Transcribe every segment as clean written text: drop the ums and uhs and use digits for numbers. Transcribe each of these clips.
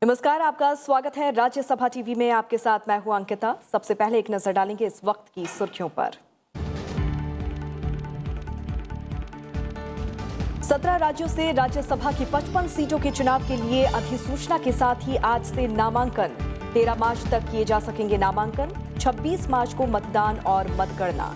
नमस्कार, आपका स्वागत है राज्यसभा टीवी में। आपके साथ मैं हूं अंकिता। सबसे पहले एक नजर डालेंगे इस वक्त की सुर्खियों पर। 17 राज्यों से राज्यसभा की 55 सीटों के चुनाव के लिए अधिसूचना के साथ ही आज से नामांकन। 13 मार्च तक किए जा सकेंगे नामांकन। 26 मार्च को मतदान और मतगणना।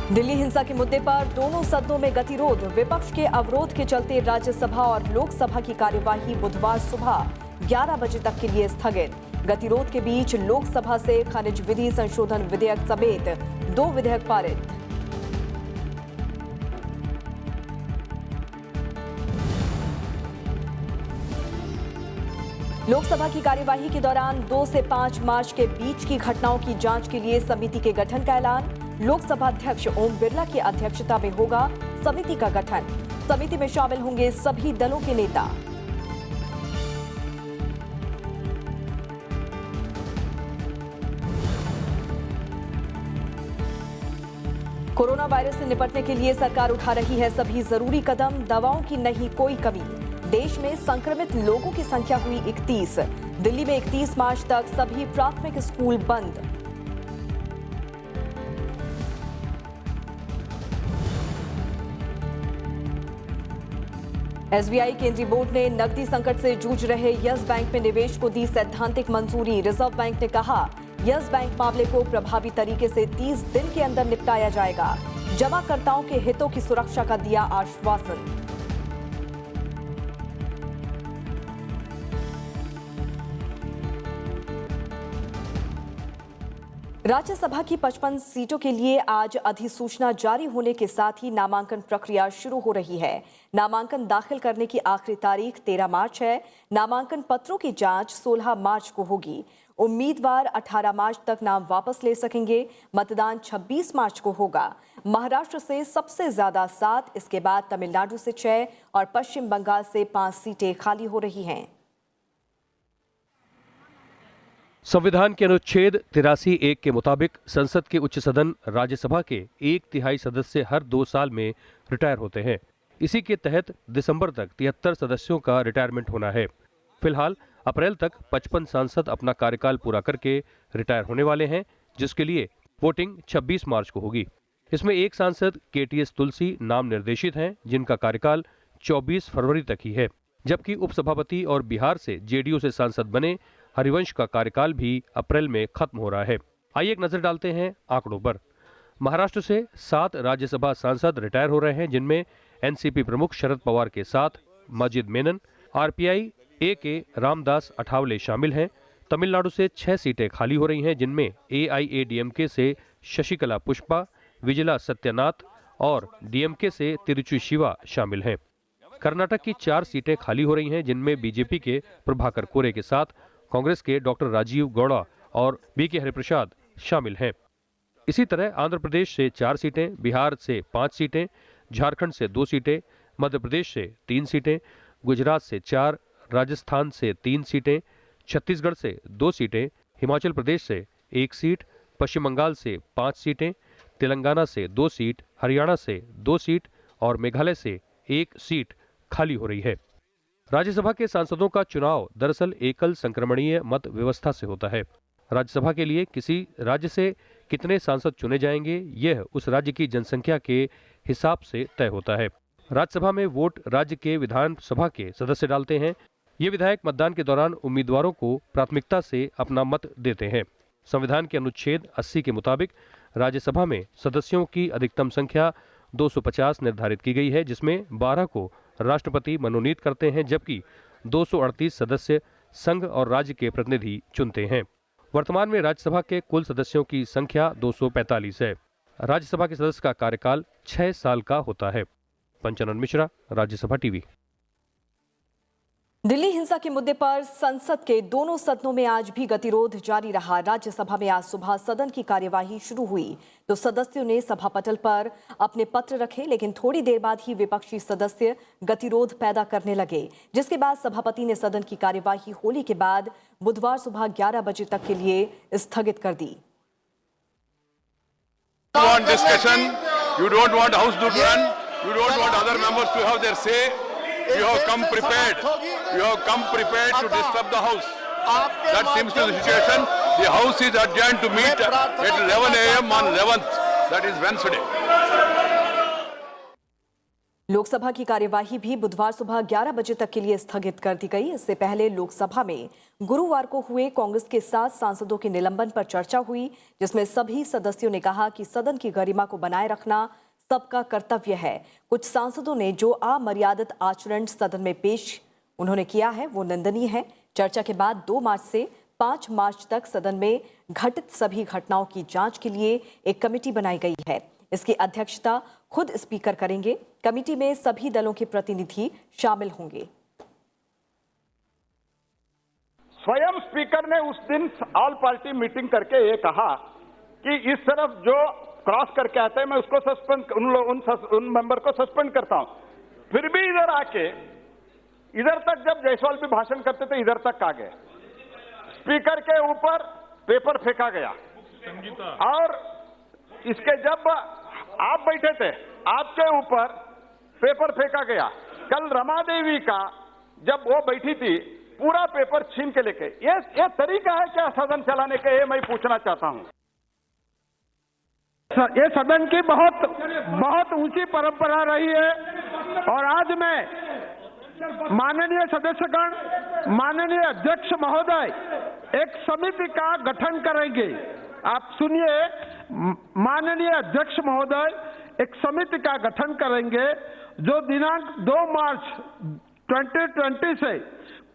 दिल्ली हिंसा के मुद्दे पर दोनों सदनों में गतिरोध। विपक्ष के अवरोध के चलते राज्यसभा और लोकसभा की कार्यवाही बुधवार सुबह 11 बजे तक के लिए स्थगित। गतिरोध के बीच लोकसभा से खनिज विधि संशोधन विधेयक समेत 2 विधेयक पारित। लोकसभा की कार्यवाही के दौरान 2 से 5 मार्च के बीच की घटनाओं की जांच के लिए समिति के गठन का ऐलान। लोकसभा अध्यक्ष ओम बिरला की अध्यक्षता में होगा समिति का गठन। समिति में शामिल होंगे सभी दलों के नेता। कोरोना वायरस से निपटने के लिए सरकार उठा रही है सभी जरूरी कदम। दवाओं की नहीं कोई कमी। देश में संक्रमित लोगों की संख्या हुई 31। दिल्ली में 31 मार्च तक सभी प्राथमिक स्कूल बंद। एसबीआई केंद्रीय बोर्ड ने नकदी संकट से जूझ रहे यस बैंक में निवेश को दी सैद्धांतिक मंजूरी। रिजर्व बैंक ने कहा यस बैंक मामले को प्रभावी तरीके से 30 दिन के अंदर निपटाया जाएगा। जमाकर्ताओं के हितों की सुरक्षा का दिया आश्वासन। राज्यसभा की 55 सीटों के लिए आज अधिसूचना जारी होने के साथ ही नामांकन प्रक्रिया शुरू हो रही है। नामांकन दाखिल करने की आखिरी तारीख 13 मार्च है। नामांकन पत्रों की जांच 16 मार्च को होगी। उम्मीदवार 18 मार्च तक नाम वापस ले सकेंगे। मतदान 26 मार्च को होगा। महाराष्ट्र से सबसे ज्यादा 7, इसके बाद तमिलनाडु से 6 और पश्चिम बंगाल से 5 सीटें खाली हो रही हैं। संविधान के अनुच्छेद 83(1) के मुताबिक संसद के उच्च सदन राज्यसभा के 1/3 सदस्य हर 2 साल में रिटायर होते हैं। इसी के तहत दिसंबर तक 73 सदस्यों का रिटायरमेंट होना है। फिलहाल अप्रैल तक 55 सांसद अपना कार्यकाल पूरा करके रिटायर होने वाले हैं, जिसके लिए वोटिंग 26 मार्च को होगी। इसमें एक सांसद केटीएस तुलसी नाम निर्देशित हैं, जिनका कार्यकाल 24 फरवरी तक ही है, जबकि उपसभापति और बिहार से जेडीयू से सांसद बने हरिवंश का कार्यकाल भी अप्रैल में खत्म हो रहा है। आइए एक नजर डालते हैं आंकड़ों पर। महाराष्ट्र से 7 राज्यसभा सांसद रिटायर हो रहे हैं, जिनमें एनसीपी प्रमुख शरद पवार के साथ माजिद मेनन, आरपीआई ए के रामदास अठावले शामिल हैं। तमिलनाडु से 6 सीटें खाली हो रही हैं, जिनमें एआईएडीएमके से शशिकला पुष्पा, विजिला सत्यनाथ और डीएमके से तिरुचि शिवा शामिल हैं। कर्नाटक की 4 सीटें खाली हो रही हैं, जिनमें बीजेपी के प्रभाकर कोरे के साथ कांग्रेस के डॉक्टर राजीव गौड़ा और बीके हरिप्रसाद शामिल हैं। इसी तरह आंध्र प्रदेश से 4 सीटें, बिहार से 5 सीटें, झारखंड से 2 सीटें, मध्य प्रदेश से 3 सीटें, गुजरात से 4, राजस्थान से 3 सीटें, छत्तीसगढ़ से 2 सीटें, हिमाचल प्रदेश से 1 सीट, पश्चिम बंगाल से 5 सीटें, तेलंगाना से 2 सीट, हरियाणा से 2 सीट और मेघालय से 1 सीट खाली हो रही है। राज्यसभा के सांसदों का चुनाव दरअसल एकल संक्रमणीय मत व्यवस्था से होता है। राज्यसभा के लिए किसी राज्य से कितने सांसद चुने जाएंगे, यह उस राज्य की जनसंख्या के हिसाब से तय होता है। राज्यसभा में वोट राज्य के विधानसभा के सदस्य डालते हैं। ये विधायक मतदान के दौरान उम्मीदवारों को प्राथमिकता से अपना मत देते हैं। संविधान के अनुच्छेद 80 के मुताबिक राज्यसभा में सदस्यों की अधिकतम संख्या 250 निर्धारित की गई है, जिसमें 12 को राष्ट्रपति मनोनीत करते हैं, जबकि 238 सदस्य संघ और राज्य के प्रतिनिधि चुनते हैं। वर्तमान में राज्यसभा के कुल सदस्यों की संख्या 245 है। राज्यसभा के सदस्य का कार्यकाल 6 साल का होता है। पंचानन मिश्रा, राज्यसभा टीवी। दिल्ली हिंसा के मुद्दे पर संसद के दोनों सदनों में आज भी गतिरोध जारी रहा। राज्यसभा में आज सुबह सदन की कार्यवाही शुरू हुई तो सदस्यों ने सभा पटल पर अपने पत्र रखे, लेकिन थोड़ी देर बाद ही विपक्षी सदस्य गतिरोध पैदा करने लगे, जिसके बाद सभापति ने सदन की कार्यवाही होली के बाद बुधवार सुबह 11 बजे तक के लिए स्थगित कर दी। On discussion You don't want House to run. You don't want other members to have their say. You have come prepared. You have come prepared to disturb the House. That seems to be the situation. The House is adjourned to meet at 11 a.m. on 11th. That is Wednesday. Lok Sabha की कार्यवाही भी बुधवार सुबह 11 बजे तक के लिए स्थगित कर दी गई। इससे पहले लोकसभा में गुरुवार को हुए कांग्रेस के 7 सांसदों के निलंबन पर चर्चा हुई, जिसमें सभी सदस्यों ने कहा कि सदन की गरिमा को बनाए रखना सबका कर्तव्य है। कुछ सांसदों ने जो अमर्यादित आचरण सदन में पेश उन्होंने किया है वो निंदनीय है। चर्चा के बाद 2 मार्च से 5 मार्च तक सदन में घटित सभी घटनाओं की जांच के लिए एक कमेटी बनाई गई है। इसकी अध्यक्षता खुद स्पीकर करेंगे। कमेटी में सभी दलों के प्रतिनिधि शामिल होंगे। स्वयं स्पीकर ने उस दिन ऑल पार्टी मीटिंग करके ये कहा कि इस तरफ जो क्रॉस करके आते हैं मैं उसको सस्पेंड उन मेंबर को सस्पेंड करता हूं। फिर भी इधर आके इधर तक जब जायसवाल भी भाषण करते थे इधर तक आ गए। स्पीकर के ऊपर पेपर फेंका गया और इसके जब आप बैठे थे आपके ऊपर पेपर फेंका गया। कल रमा देवी का जब वो बैठी थी पूरा पेपर छीन के लेके ये तरीका है क्या सदन चलाने का? ये मैं पूछना चाहता हूं। ये सदन की बहुत ऊंची परंपरा रही है और आज मैं माननीय सदस्यगण, माननीय अध्यक्ष महोदय एक समिति का गठन करेंगे। आप सुनिए, माननीय अध्यक्ष महोदय एक समिति का गठन करेंगे जो दिनांक 2 मार्च 2020 से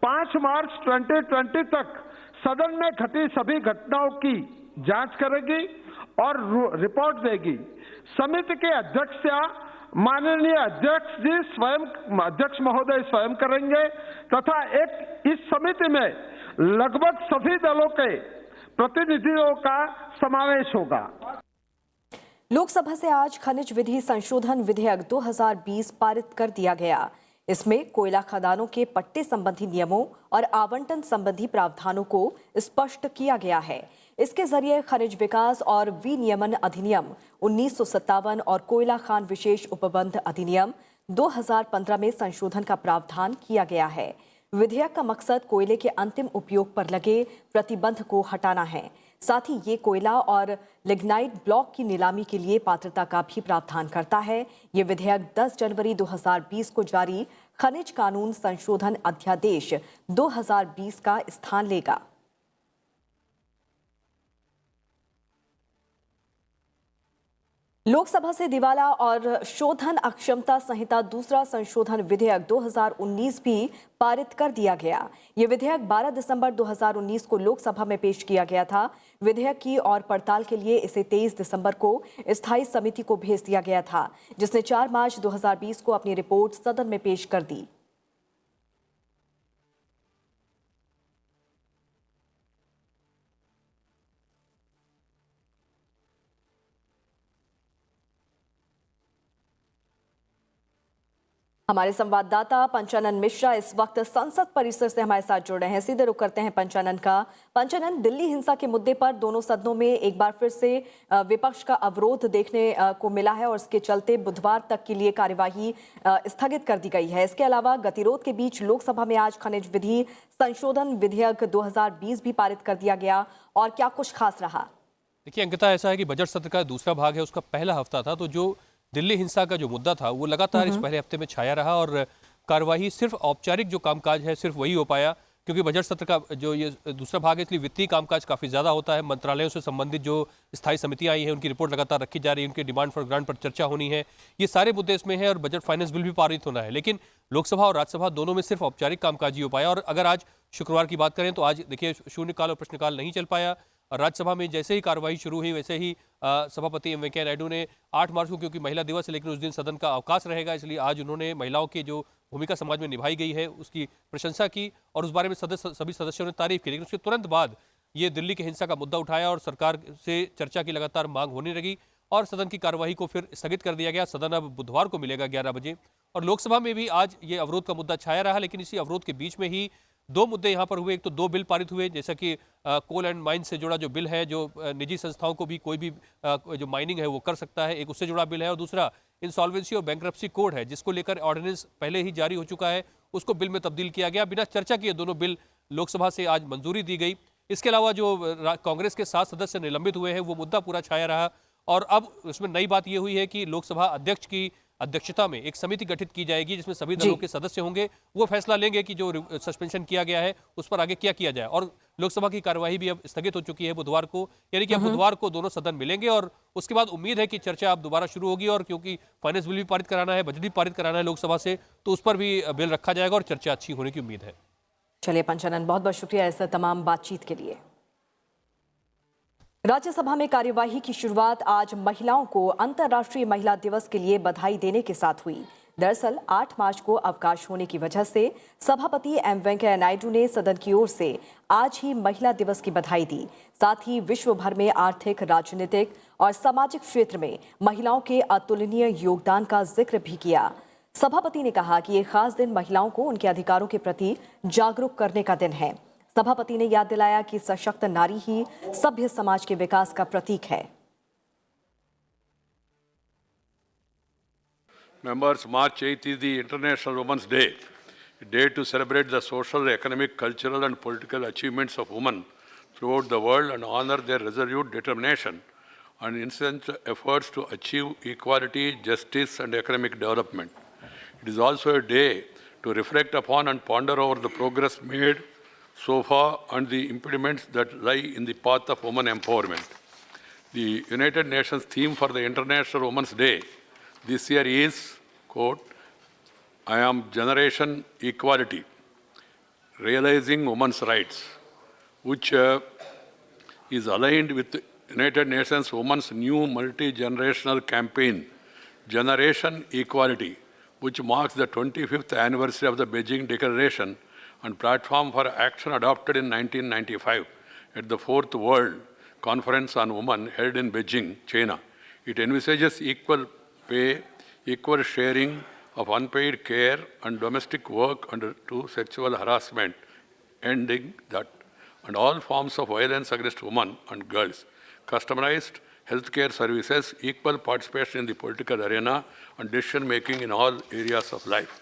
5 मार्च 2020 तक सदन में घटी सभी घटनाओं की जांच करेगी और रिपोर्ट देगी। समिति के अध्यक्षता माननीय अध्यक्ष जी स्वयं, अध्यक्ष महोदय स्वयं करेंगे तथा इस समिति में लगभग सभी दलों के प्रतिनिधियों का समावेश होगा। लोकसभा से आज खनिज विधि संशोधन विधेयक 2020 पारित कर दिया गया। इसमें कोयला खदानों के पट्टे संबंधी नियमों और आवंटन संबंधी प्रावधानों को स्पष्ट किया गया है। इसके जरिए खनिज विकास और विनियमन अधिनियम 1957 और कोयला खान विशेष उपबंध अधिनियम 2015 में संशोधन का प्रावधान किया गया है। विधेयक का मकसद कोयले के अंतिम उपयोग पर लगे प्रतिबंध को हटाना है। साथ ही ये कोयला और लिग्नाइट ब्लॉक की नीलामी के लिए पात्रता का भी प्रावधान करता है। ये विधेयक 10 जनवरी 2020 को जारी खनिज कानून संशोधन अध्यादेश 2020 का स्थान लेगा। लोकसभा से दिवाला और शोधन अक्षमता संहिता दूसरा संशोधन विधेयक 2019 भी पारित कर दिया गया। ये विधेयक 12 दिसंबर 2019 को लोकसभा में पेश किया गया था। विधेयक की और पड़ताल के लिए इसे 23 दिसंबर को स्थायी समिति को भेज दिया गया था, जिसने 4 मार्च 2020 को अपनी रिपोर्ट सदन में पेश कर दी। हमारे संवाददाता पंचानन मिश्रा इस वक्त संसद परिसर से हमारे साथ जुड़ रहे हैं। सीधे रुख करते हैं पंचानन का। पंचानन, दिल्ली हिंसा के मुद्दे पर दोनों सदनों में एक बार फिर से विपक्ष का अवरोध देखने को मिला है और इसके चलते बुधवार तक के लिए कार्यवाही स्थगित कर दी गई है। इसके अलावा गतिरोध के बीच लोकसभा में आज खनिज विधि संशोधन विधेयक 2020 भी पारित कर दिया गया और क्या कुछ खास रहा? देखिए अंकिता, ऐसा है कि बजट सत्र का दूसरा भाग है, उसका पहला हफ्ता था, तो जो दिल्ली हिंसा का जो मुद्दा था वो लगातार इस पहले हफ्ते में छाया रहा और कार्यवाही सिर्फ औपचारिक जो कामकाज है सिर्फ वही हो पाया, क्योंकि बजट सत्र का जो ये दूसरा भाग है इसलिए वित्तीय कामकाज काफ़ी ज़्यादा होता है। मंत्रालयों से संबंधित जो स्थायी समितियां आई हैं उनकी रिपोर्ट लगातार रखी जा रही है, उनके डिमांड फॉर ग्रांट पर चर्चा होनी है, ये सारे मुद्दे इसमें हैं और बजट फाइनेंस बिल भी पारित होना है। लेकिन लोकसभा और राज्यसभा दोनों में सिर्फ औपचारिक कामकाज ही हो पाया। और अगर आज शुक्रवार की बात करें तो आज देखिए शून्यकाल और प्रश्नकाल नहीं चल पाया। राज्यसभा में जैसे ही कार्यवाही शुरू हुई वैसे ही सभापति एम वेंकैया नायडू ने 8 मार्च को, क्योंकि महिला दिवस है लेकिन उस दिन सदन का अवकाश रहेगा, इसलिए आज उन्होंने महिलाओं की जो भूमिका समाज में निभाई गई है उसकी प्रशंसा की और उस बारे में सभी सदस्यों ने तारीफ की। लेकिन उसके तुरंत बाद ये दिल्ली की हिंसा का मुद्दा उठाया और सरकार से चर्चा की लगातार मांग होने लगी और सदन की कार्यवाही को फिर स्थगित कर दिया गया। सदन अब बुधवार को मिलेगा 11 बजे। और लोकसभा में भी आज ये अवरोध का मुद्दा छाया रहा, लेकिन इसी अवरोध के बीच में ही दो मुद्दे यहाँ पर हुए। एक तो दो बिल पारित हुए, जैसा कि कोल एंड माइन से जुड़ा जो बिल है, जो निजी संस्थाओं को भी कोई भी जो माइनिंग है वो कर सकता है, एक उससे जुड़ा बिल है। और दूसरा इंसॉल्वेंसी और बैंक्रप्सी कोड है, जिसको लेकर ऑर्डिनेंस पहले ही जारी हो चुका है, उसको बिल में तब्दील किया गया। बिना चर्चा किए दोनों बिल लोकसभा से आज मंजूरी दी गई। इसके अलावा जो कांग्रेस के 7 सदस्य निलंबित हुए हैं, वो मुद्दा पूरा छाया रहा। और अब उसमें नई बात यह हुई है कि लोकसभा अध्यक्ष की अध्यक्षता में एक समिति गठित की जाएगी, जिसमें सभी दलों के सदस्य होंगे। वो फैसला लेंगे कि जो सस्पेंशन किया गया है उस पर आगे क्या किया जाए। और लोकसभा की कार्यवाही भी अब स्थगित हो चुकी है बुधवार को, यानी कि अब बुधवार को दोनों सदन मिलेंगे और उसके बाद उम्मीद है कि चर्चा अब दोबारा शुरू होगी। और क्योंकि फाइनेंस बिल भी पारित कराना है, बजट भी पारित कराना है लोकसभा से, तो उस पर भी बिल रखा जाएगा और चर्चा अच्छी होने की उम्मीद है। चलिए पंचानन, बहुत बहुत शुक्रिया इस तमाम बातचीत के लिए। राज्यसभा में कार्यवाही की शुरुआत आज महिलाओं को अंतर्राष्ट्रीय महिला दिवस के लिए बधाई देने के साथ हुई। दरअसल 8 मार्च को अवकाश होने की वजह से सभापति एम वेंकैया नायडू ने सदन की ओर से आज ही महिला दिवस की बधाई दी। साथ ही विश्व भर में आर्थिक, राजनीतिक और सामाजिक क्षेत्र में महिलाओं के अतुलनीय योगदान का जिक्र भी किया। सभापति ने कहा कि ये खास दिन महिलाओं को उनके अधिकारों के प्रति जागरूक करने का दिन है। सभापति ने याद दिलाया कि सशक्त नारी ही सभ्य समाज के विकास का प्रतीक है। Members, March 8th is the International Women's Day, a day to celebrate the social, economic, cultural and political achievements of women throughout the world and honor their resolute determination and incessant efforts to achieve equality, justice and economic development. It is also a day to reflect upon and ponder over the progress made so far and the impediments that lie in the path of women empowerment. The United Nations theme for the International Women's Day this year is, quote, I am Generation Equality, Realizing Women's Rights, which is aligned with the United Nations Women's new multi-generational campaign, Generation Equality, which marks the 25th anniversary of the Beijing Declaration and platform for action adopted in 1995 at the 4th World Conference on Women held in Beijing, China. It envisages equal pay, equal sharing of unpaid care and domestic work and to sexual harassment, ending that, and all forms of violence against women and girls, customized healthcare services, equal participation in the political arena, and decision-making in all areas of life.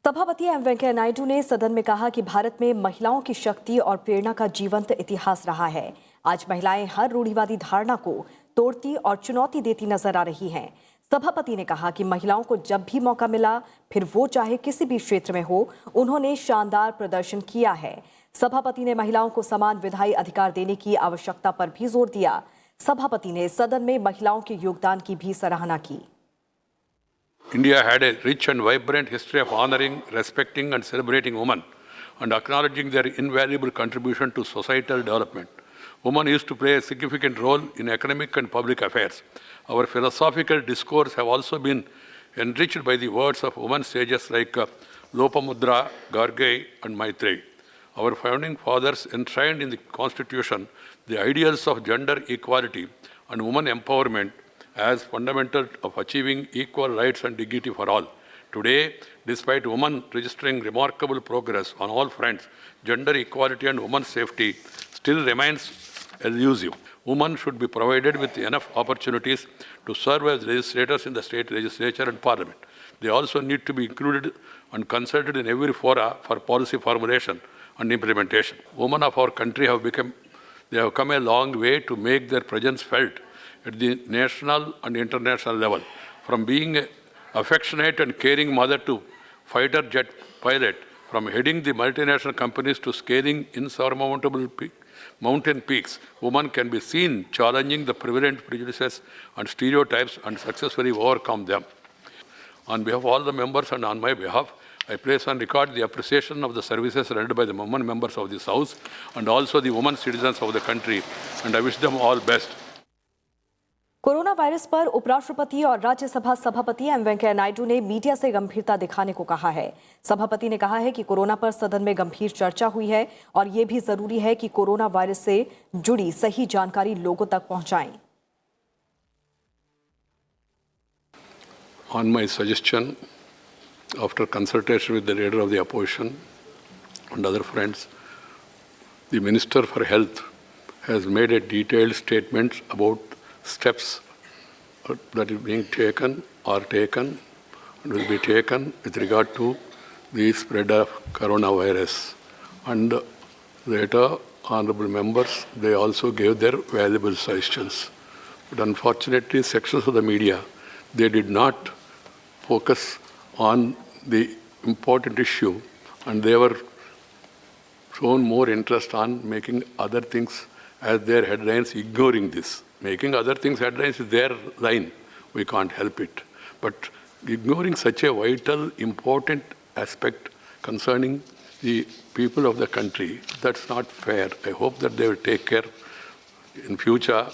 सभापति M Venkaiah Naidu ने सदन में कहा कि भारत में महिलाओं की शक्ति और प्रेरणा का जीवंत इतिहास रहा है। आज महिलाएं हर रूढ़िवादी धारणा को तोड़ती और चुनौती देती नजर आ रही हैं। सभापति ने कहा कि महिलाओं को जब भी मौका मिला, फिर वो चाहे किसी भी क्षेत्र में हो, उन्होंने शानदार प्रदर्शन किया है। सभापति ने महिलाओं को समान विधायी अधिकार देने की आवश्यकता पर भी जोर दिया। सभापति ने सदन में महिलाओं के योगदान की भी सराहना की। India had a rich and vibrant history of honoring, respecting and celebrating women and acknowledging their invaluable contribution to societal development. Women used to play a significant role in economic and public affairs. Our philosophical discourse have also been enriched by the words of women sages like Lopamudra, Garge and Maitreyi. Our founding fathers enshrined in the Constitution the ideals of gender equality and women empowerment as fundamental of achieving equal rights and dignity for all. Today, despite women registering remarkable progress on all fronts, gender equality and women's safety still remains elusive. Women should be provided with enough opportunities to serve as legislators in the state legislature and parliament. They also need to be included and consulted in every fora for policy formulation and implementation. Women of our country have come a long way to make their presence felt at the national and international level. From being an affectionate and caring mother to fighter jet pilot, from heading the multinational companies to scaling insurmountable mountain peaks, women can be seen challenging the prevalent prejudices and stereotypes and successfully overcome them. On behalf of all the members and on my behalf, I place on record the appreciation of the services rendered by the women members of this House and also the women citizens of the country, and I wish them all best. Corona virus पर उपराष्ट्रपति और राज्यसभा सभापति M Venkaiah Naidu ने media से गंभीरता दिखाने को कहा है। सभापति ने कहा है कि कोरोना पर सदन में गंभीर चर्चा हुई है और ये भी जरूरी है कि कोरोना वायरस से जुड़ी सही जानकारी लोगों तक पहुंचाएं। On my suggestion, after consultation with the leader of the opposition and other friends, the Minister for Health has made a detailed statement about steps that is being taken or taken and will be taken with regard to the spread of coronavirus. And later, honorable members, they also gave their valuable suggestions. But unfortunately, sections of the media, they did not focus on the important issue, and they were shown more interest on making other things as their headlines, ignoring this. Making other things headlines is their line. We can't help it. But ignoring such a vital, important aspect concerning the people of the country, that's not fair. I hope that they will take care in future.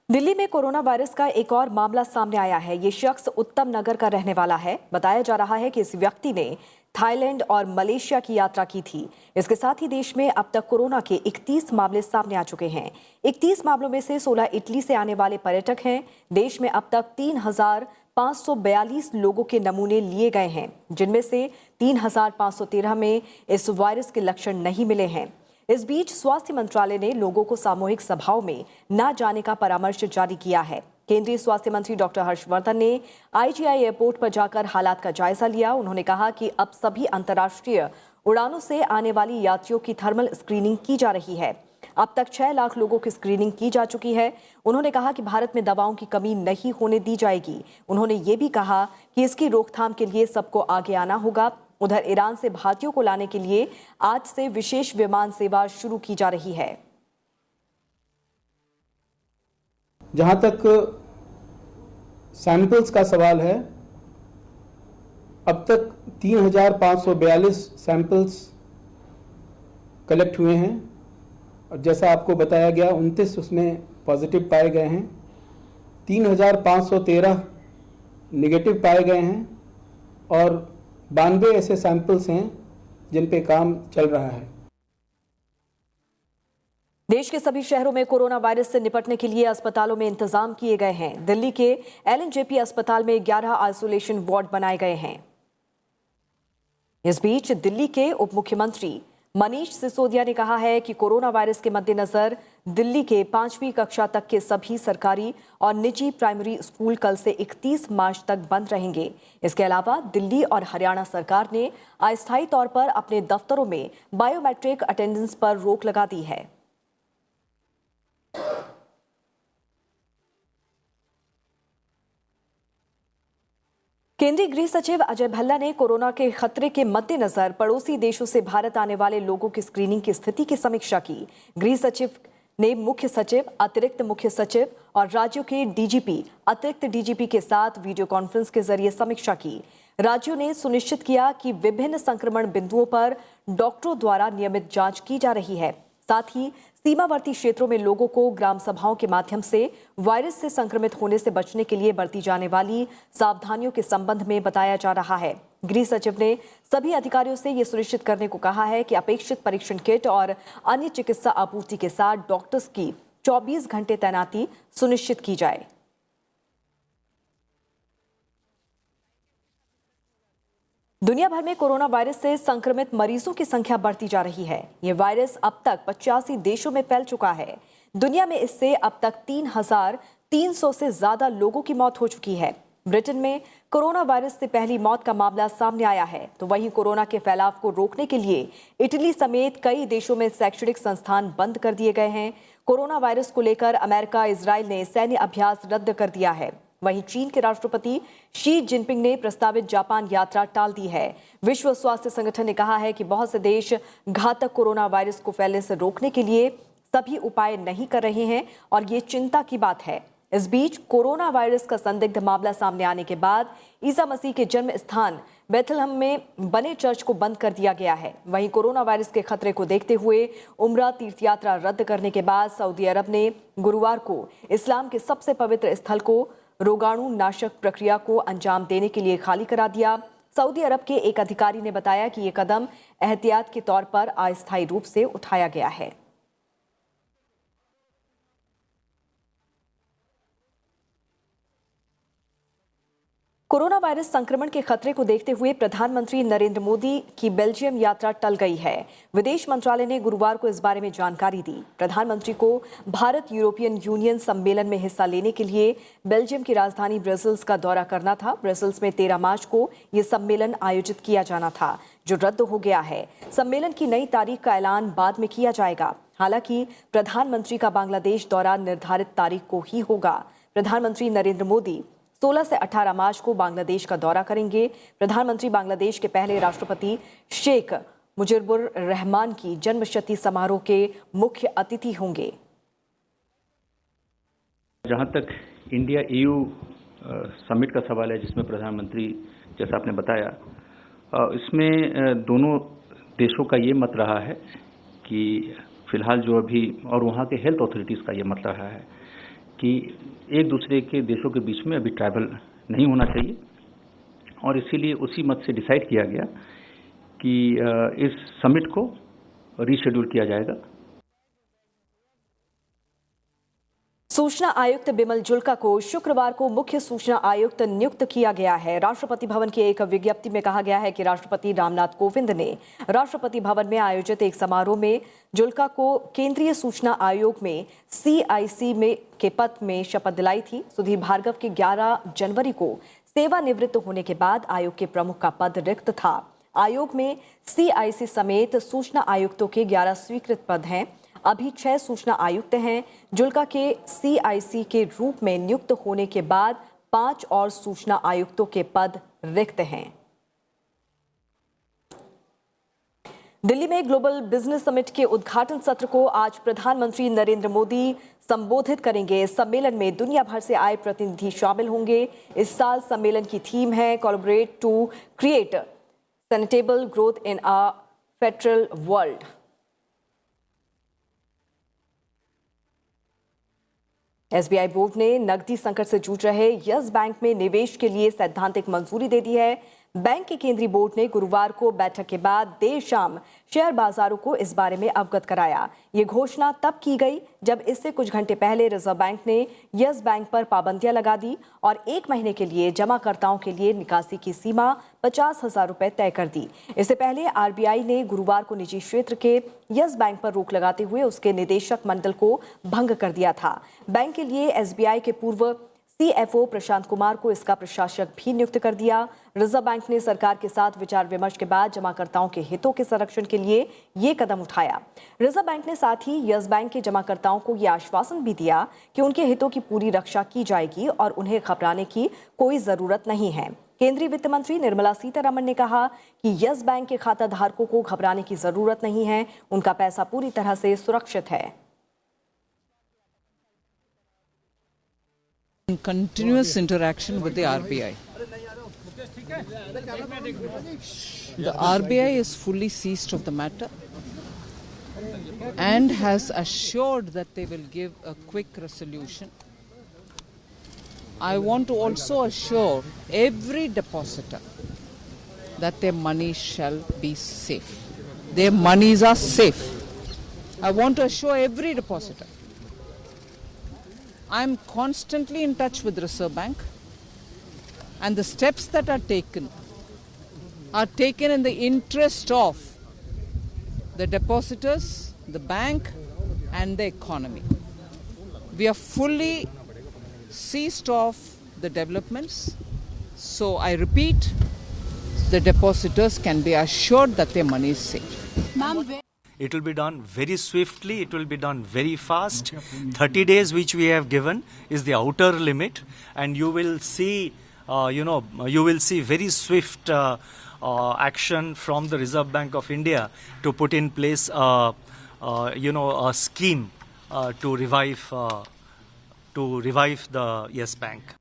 Delhi में corona virus का एक और मामला सामने आया है। ये शख्स उत्तम नगर का रहने वाला है। बताया जा रहा है कि इस व्यक्ति ने थाईलैंड और मलेशिया की यात्रा की थी। इसके साथ ही देश में अब तक कोरोना के 31 मामले सामने आ चुके हैं। 31 मामलों में से 16 इटली से आने वाले पर्यटक हैं। देश में अब तक 3,542 लोगों के नमूने लिए गए हैं, जिनमें से 3,513 में इस वायरस के लक्षण नहीं मिले हैं। इस बीच स्वास्थ्य मंत्रालय ने लोगों को सामूहिक सभाओं में न जाने का परामर्श जारी किया है। केंद्रीय स्वास्थ्य मंत्री डॉक्टर हर्षवर्धन ने IGI एयरपोर्ट पर जाकर हालात का जायजा लिया। उन्होंने कहा कि अब सभी अंतर्राष्ट्रीय उड़ानों से आने वाली यात्रियों की थर्मल स्क्रीनिंग की जा रही है। अब तक 6 लाख लोगों की स्क्रीनिंग की जा चुकी है। उन्होंने कहा कि भारत में दवाओं की कमी नहीं होने दी जाएगी। उन्होंने ये भी कहा कि इसकी रोकथाम के लिए सबको आगे आना होगा। उधर ईरान से भारतीयों को लाने के लिए आज से विशेष विमान सेवा शुरू की जा रही है। जहां तक सैंपल्स का सवाल है, अब तक 3,542 सैंपल्स कलेक्ट हुए हैं और जैसा आपको बताया गया 29 उसमें पॉजिटिव पाए गए हैं, 3,513 नेगेटिव पाए गए हैं और 92 ऐसे सैंपल्स हैं जिन पे काम चल रहा है। देश के सभी शहरों में कोरोना वायरस से निपटने के लिए अस्पतालों में इंतजाम किए गए हैं। दिल्ली के LNJP अस्पताल में 11 आइसोलेशन वार्ड बनाए गए हैं। इस बीच दिल्ली के उप मुख्यमंत्री मनीष सिसोदिया ने कहा है कि कोरोना वायरस के मद्देनजर दिल्ली के 5वीं कक्षा तक के सभी सरकारी और निजी प्राइमरी स्कूल कल से 31 मार्च तक बंद रहेंगे। इसके अलावा दिल्ली और हरियाणा सरकार ने अस्थायी तौर पर अपने दफ्तरों में बायोमेट्रिक अटेंडेंस पर रोक लगा दी है। केंद्रीय गृह सचिव अजय भल्ला ने कोरोना के खतरे के मद्देनजर पड़ोसी देशों से भारत आने वाले लोगों की स्क्रीनिंग की स्थिति की समीक्षा की। गृह सचिव ने मुख्य सचिव, अतिरिक्त मुख्य सचिव और राज्यों के DGP, अतिरिक्त DGP के साथ वीडियो कॉन्फ्रेंस के जरिए समीक्षा की। राज्यों ने सुनिश्चित किया कि विभिन्न संक्रमण बिंदुओं पर डॉक्टरों द्वारा नियमित जांच की जा रही है। साथ ही सीमावर्ती क्षेत्रों में लोगों को ग्राम सभाओं के माध्यम से वायरस से संक्रमित होने से बचने के लिए बरती जाने वाली सावधानियों के संबंध में बताया जा रहा है। गृह सचिव ने सभी अधिकारियों से यह सुनिश्चित करने को कहा है कि अपेक्षित परीक्षण किट और अन्य चिकित्सा आपूर्ति के साथ डॉक्टर्स की 24 घंटे तैनाती सुनिश्चित की जाए। दुनिया भर में कोरोना वायरस से संक्रमित मरीजों की संख्या बढ़ती जा रही है। ये वायरस अब तक 85 देशों में फैल चुका है। दुनिया में इससे अब तक 3,300 से ज्यादा लोगों की मौत हो चुकी है। ब्रिटेन में कोरोना वायरस से पहली मौत का मामला सामने आया है, तो वहीं कोरोना के फैलाव को रोकने के लिए इटली समेत कई देशों में शैक्षणिक संस्थान बंद कर दिए गए हैं। कोरोना वायरस को लेकर अमेरिका, इजराइल ने सैन्य अभ्यास रद्द कर दिया है। वहीं चीन के राष्ट्रपति शी जिनपिंग ने प्रस्तावित जापान यात्रा टाल दी है। विश्व स्वास्थ्य संगठन ने कहा है कि बहुत से देश घातक कोरोना वायरस को फैलने से रोकने के लिए सभी उपाय नहीं कर रहे हैं और ये चिंता की बात है। इस बीच कोरोना वायरस का संदिग्ध मामला सामने आने के बाद ईसा मसीह के जन्म स्थान बेथलहम में बने चर्च को बंद कर दिया गया है। वहीं कोरोना वायरस के खतरे को देखते हुए उम्रा तीर्थ यात्रा रद्द करने के बाद सऊदी अरब ने गुरुवार को इस्लाम के सबसे पवित्र स्थल को रोगाणु नाशक प्रक्रिया को अंजाम देने के लिए खाली करा दिया। सऊदी अरब के एक अधिकारी ने बताया कि ये कदम एहतियात के तौर पर अस्थायी रूप से उठाया गया है। कोरोना वायरस संक्रमण के खतरे को देखते हुए प्रधानमंत्री नरेंद्र मोदी की बेल्जियम यात्रा टल गई है। विदेश मंत्रालय ने गुरुवार को इस बारे में जानकारी दी। प्रधानमंत्री को भारत यूरोपियन यूनियन सम्मेलन में हिस्सा लेने के लिए बेल्जियम की राजधानी ब्रसेल्स का दौरा करना था। ब्रसेल्स में 13 मार्च को ये सम्मेलन आयोजित किया जाना था, जो रद्द हो गया है। सम्मेलन की नई तारीख का ऐलान बाद में किया जाएगा। हालांकि प्रधानमंत्री का बांग्लादेश दौरा निर्धारित तारीख को ही होगा। प्रधानमंत्री नरेंद्र मोदी 16 से 18 मार्च को बांग्लादेश का दौरा करेंगे। प्रधानमंत्री बांग्लादेश के पहले राष्ट्रपति शेख मुजीबुर रहमान की जन्मशती समारोह के मुख्य अतिथि होंगे। जहां तक इंडिया EU समिट का सवाल है, जिसमें प्रधानमंत्री, जैसा आपने बताया, इसमें दोनों देशों का ये मत रहा है कि फिलहाल जो अभी, और वहाँ के हेल्थ अथॉरिटीज़ का ये मत रहा है कि एक दूसरे के देशों के बीच में अभी ट्रैवल नहीं होना चाहिए, और इसीलिए उसी मत से डिसाइड किया गया कि इस समिट को रीशेड्यूल किया जाएगा। सूचना आयुक्त बिमल जुल्का को शुक्रवार को मुख्य सूचना आयुक्त नियुक्त किया गया है। राष्ट्रपति भवन की एक विज्ञप्ति में कहा गया है कि राष्ट्रपति रामनाथ कोविंद ने राष्ट्रपति भवन में आयोजित एक समारोह में जुल्का को केंद्रीय सूचना आयोग में CIC के पद में शपथ दिलाई थी। सुधीर भार्गव के 11 जनवरी को सेवानिवृत्त होने के बाद आयोग के प्रमुख का पद रिक्त था। आयोग में CIC समेत सूचना आयुक्तों के 11 स्वीकृत पद हैं। अभी 6 सूचना आयुक्त हैं। जुल्का के CIC के रूप में नियुक्त होने के बाद 5 और सूचना आयुक्तों के पद रिक्त हैं। दिल्ली में ग्लोबल बिजनेस समिट के उद्घाटन सत्र को आज प्रधानमंत्री नरेंद्र मोदी संबोधित करेंगे। सम्मेलन में दुनिया भर से आए प्रतिनिधि शामिल होंगे। इस साल सम्मेलन की थीम है collaborate to create sustainable growth in a federal world. SBI board ने नकदी संकट से जूझ रहे यस बैंक में निवेश के लिए सैद्धांतिक मंजूरी दे दी है। बैंक के केंद्रीय बोर्ड ने गुरुवार को बैठक के बाद देर शाम शेयर बाजारों को इस बारे में अवगत कराया। ये घोषणा तब की गई जब इससे कुछ घंटे पहले रिजर्व बैंक ने यस बैंक पर पाबंदियां लगा दी और 1 महीने के लिए जमाकर्ताओं के लिए निकासी की सीमा 50,000 रुपए तय कर दी। इससे पहले RBI ने गुरुवार को निजी क्षेत्र के यस बैंक पर रोक लगाते हुए उसके निदेशक मंडल को भंग कर दिया था। बैंक के लिए SBI के पूर्व CFO प्रशांत कुमार को इसका प्रशासक भी नियुक्त कर दिया। रिजर्व बैंक ने सरकार के साथ विचार विमर्श के बाद जमाकर्ताओं के हितों के संरक्षण के लिए ये कदम उठाया। रिजर्व बैंक ने साथ ही यस बैंक के जमाकर्ताओं को ये आश्वासन भी दिया कि उनके हितों की पूरी रक्षा की जाएगी और उन्हें घबराने की कोई जरूरत नहीं है। केंद्रीय वित्त मंत्री निर्मला सीतारमण ने कहा कि यस बैंक के खाता धारकों को घबराने की जरूरत नहीं है, उनका पैसा पूरी तरह से सुरक्षित है। Continuous interaction with the RBI. The RBI is fully seized of the matter and has assured that they will give a quick resolution. I want to also assure every depositor that their money shall be safe. Their monies are safe. I want to assure every depositor. I am constantly in touch with Reserve Bank, and the steps that are taken in the interest of the depositors, the bank and the economy. We are fully seized of the developments. So I repeat, the depositors can be assured that their money is safe. It will be done very swiftly, it will be done very fast. 30 days which we have given is the outer limit, and you will see, you will see very swift action from the Reserve Bank of India to put in place, a scheme to revive the Yes Bank.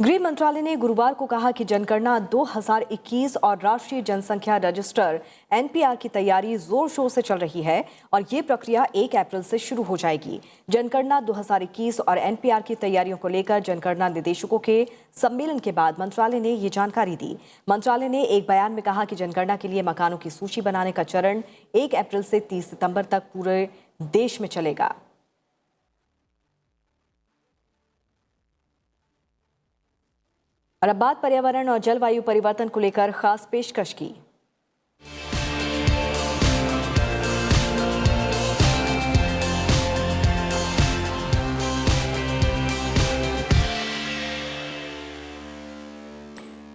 गृह मंत्रालय ने गुरुवार को कहा कि जनगणना 2021 और राष्ट्रीय जनसंख्या रजिस्टर NPR की तैयारी जोर शोर से चल रही है और ये प्रक्रिया 1 अप्रैल से शुरू हो जाएगी। जनगणना 2021 और NPR की तैयारियों को लेकर जनगणना निदेशकों के सम्मेलन के बाद मंत्रालय ने ये जानकारी दी। मंत्रालय ने एक बयान में कहा कि जनगणना के लिए मकानों की सूची बनाने का चरण 1 अप्रैल से 30 सितंबर तक पूरे देश में चलेगा। और अब बात पर्यावरण और जलवायु परिवर्तन को लेकर खास पेशकश की।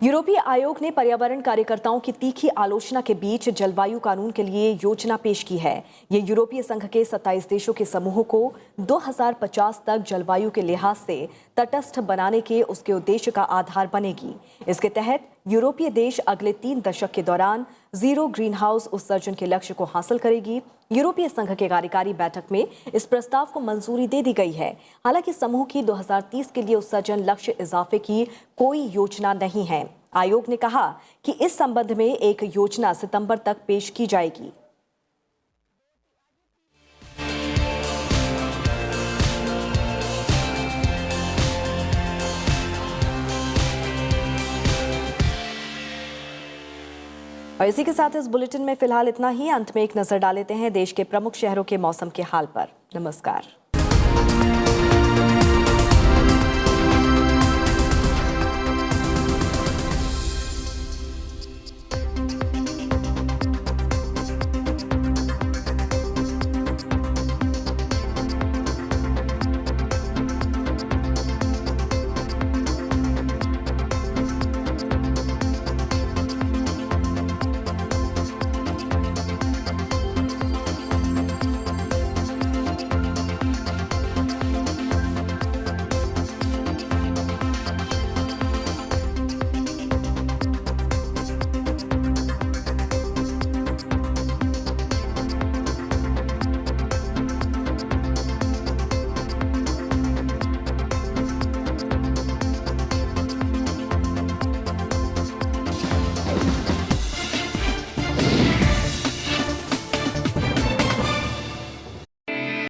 यूरोपीय आयोग ने पर्यावरण कार्यकर्ताओं की तीखी आलोचना के बीच जलवायु कानून के लिए योजना पेश की है। ये यूरोपीय संघ के 27 देशों के समूह को 2050 तक जलवायु के लिहाज से तटस्थ बनाने के उसके उद्देश्य का आधार बनेगी। इसके तहत यूरोपीय देश अगले 3 दशक के दौरान जीरो ग्रीन हाउस उत्सर्जन के लक्ष्य को हासिल करेगी। यूरोपीय संघ के कार्यकारी बैठक में इस प्रस्ताव को मंजूरी दे दी गई है। हालांकि समूह की 2030 के लिए उत्सर्जन लक्ष्य इजाफे की कोई योजना नहीं है। आयोग ने कहा कि इस संबंध में एक योजना सितंबर तक पेश की जाएगी। और इसी के साथ इस बुलेटिन में फिलहाल इतना ही। अंत में एक नजर डाल लेते हैं देश के प्रमुख शहरों के मौसम के हाल पर। नमस्कार।